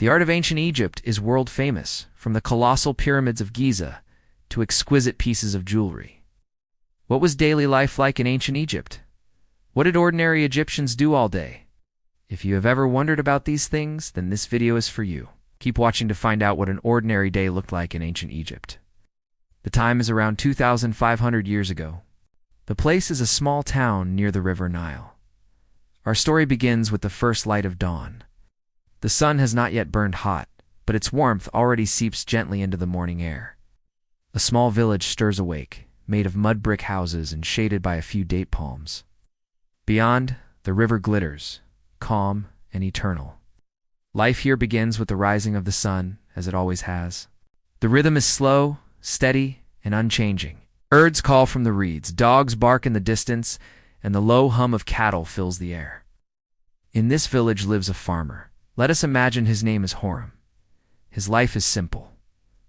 The art of ancient Egypt is world famous, from the colossal pyramids of Giza to exquisite pieces of jewelry. What was daily life like in ancient Egypt? What did ordinary Egyptians do all day? If you have ever wondered about these things, then this video is for you. Keep watching to find out what an ordinary day looked like in ancient Egypt. The time is around 2,500 years ago. The place is a small town near the river Nile. Our story begins with the first light of dawn. The sun has not yet burned hot, but its warmth already seeps gently into the morning air. A small village stirs awake, made of mud brick houses and shaded by a few date palms. Beyond, the river glitters, calm and eternal. Life here begins with the rising of the sun, as it always has. The rhythm is slow, steady, and unchanging. Birds call from the reeds, dogs bark in the distance, and the low hum of cattle fills the air. In this village lives a farmer. Let us imagine his name is Horam. His life is simple,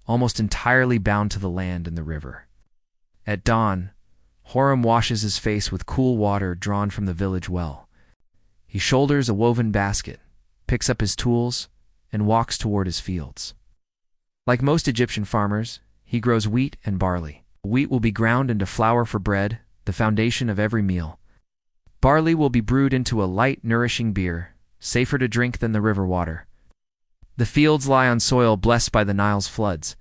almost entirely bound to the land and the river. At dawn, Horam washes his face with cool water drawn from the village well. He shoulders a woven basket, picks up his tools, and walks toward his fields. Like most Egyptian farmers, he grows wheat and barley. Wheat will be ground into flour for bread, the foundation of every meal. Barley will be brewed into a light, nourishing beer, safer to drink than the river water. The fields lie on soil blessed by the Nile's floods.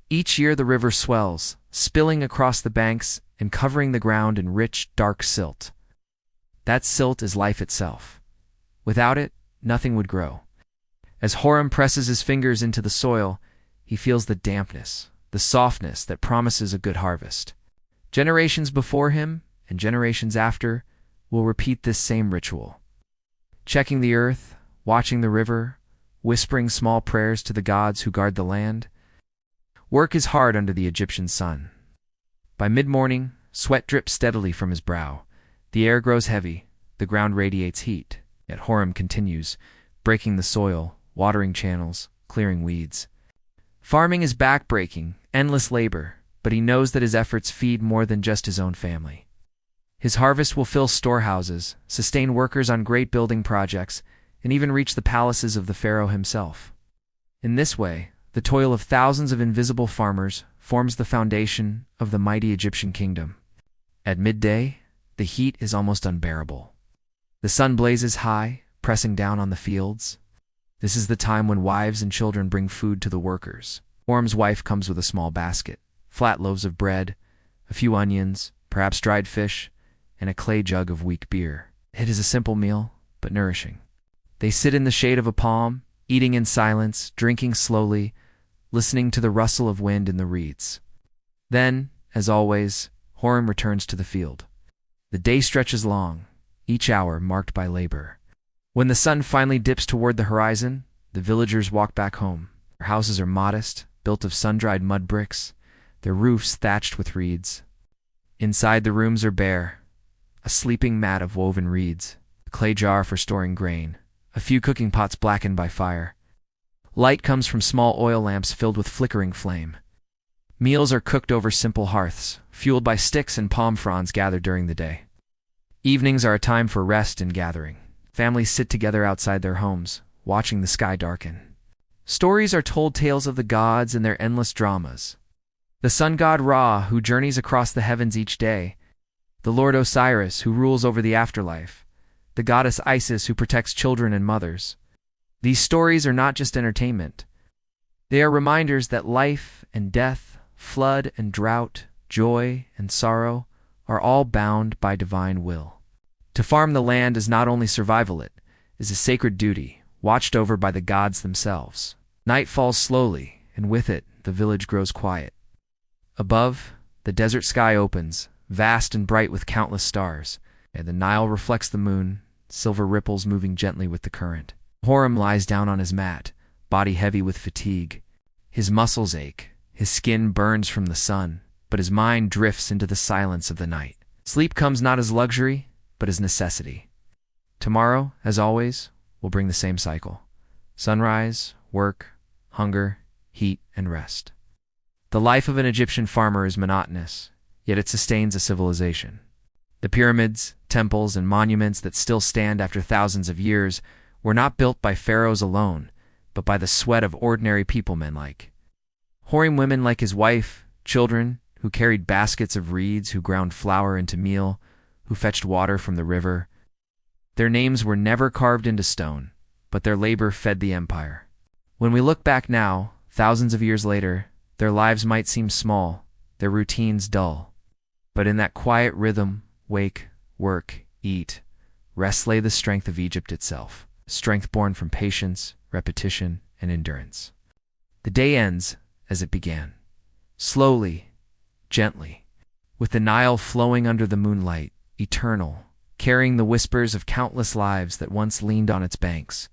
Each year the river swells, spilling across the banks and covering the ground in rich, dark silt. That silt is life itself. Without it, nothing would grow. As Horam presses his fingers into the soil, he feels the dampness, the softness that promises a good harvest. Generations before him, and generations after, will repeat this same ritual. Checking the earth, watching the river, whispering small prayers to the gods who guard the land. Work is hard under the Egyptian sun. By mid-morning, sweat drips steadily from his brow. The air grows heavy, the ground radiates heat. Yet Horam continues, breaking the soil, watering channels, clearing weeds. Farming is back-breaking, endless labor, but he knows that his efforts feed more than just his own family. His harvest will fill storehouses, sustain workers on great building projects, and even reach the palaces of the pharaoh himself. In this way, the toil of thousands of invisible farmers forms the foundation of the mighty Egyptian kingdom. At midday, the heat is almost unbearable. The sun blazes high, pressing down on the fields. This is the time when wives and children bring food to the workers. Horam's wife comes with a small basket, flat loaves of bread, a few onions, perhaps dried fish, and a clay jug of weak beer. It is a simple meal, but nourishing. They sit in the shade of a palm, eating in silence, drinking slowly, listening to the rustle of wind in the reeds. Then, as always, Horam returns to the field. The day stretches long, each hour marked by labor. When the sun finally dips toward the horizon, the villagers walk back home. Their houses are modest, built of sun-dried mud bricks, their roofs thatched with reeds. Inside, the rooms are bare, a sleeping mat of woven reeds, a clay jar for storing grain, a few cooking pots blackened by fire. Light comes from small oil lamps filled with flickering flame. Meals are cooked over simple hearths, fueled by sticks and palm fronds gathered during the day. Evenings are a time for rest and gathering. Families sit together outside their homes, watching the sky darken. Stories are told, tales of the gods and their endless dramas. The sun god Ra, who journeys across the heavens each day. The lord Osiris, who rules over the afterlife. The goddess Isis, who protects children and mothers. These stories are not just entertainment. They are reminders that life and death, flood and drought, joy and sorrow are all bound by divine will. To farm the land is not only survival, it is a sacred duty, watched over by the gods themselves. Night falls slowly, and with it, the village grows quiet. Above, the desert sky opens, vast and bright with countless stars, and the Nile reflects the moon, silver ripples moving gently with the current. Horam lies down on his mat, body heavy with fatigue. His muscles ache, his skin burns from the sun, but his mind drifts into the silence of the night. Sleep comes not as luxury, but as necessity. Tomorrow, as always, will bring the same cycle. Sunrise, work, hunger, heat, and rest. The life of an Egyptian farmer is monotonous, yet it sustains a civilization. The pyramids, temples, and monuments that still stand after thousands of years were not built by pharaohs alone. but by the sweat of ordinary people men like whoring women like his wife, children, who carried baskets of reeds, who ground flour into meal, who fetched water from the river. Their names were never carved into stone, but their labor fed the empire. When we look back now, thousands of years later, their lives might seem small, their routines dull. But in that quiet rhythm, wake, work, eat, rest lay the strength of Egypt itself, strength born from patience, repetition, and endurance. The day ends as it began, slowly, gently, with the Nile flowing under the moonlight, eternal, carrying the whispers of countless lives that once leaned on its banks.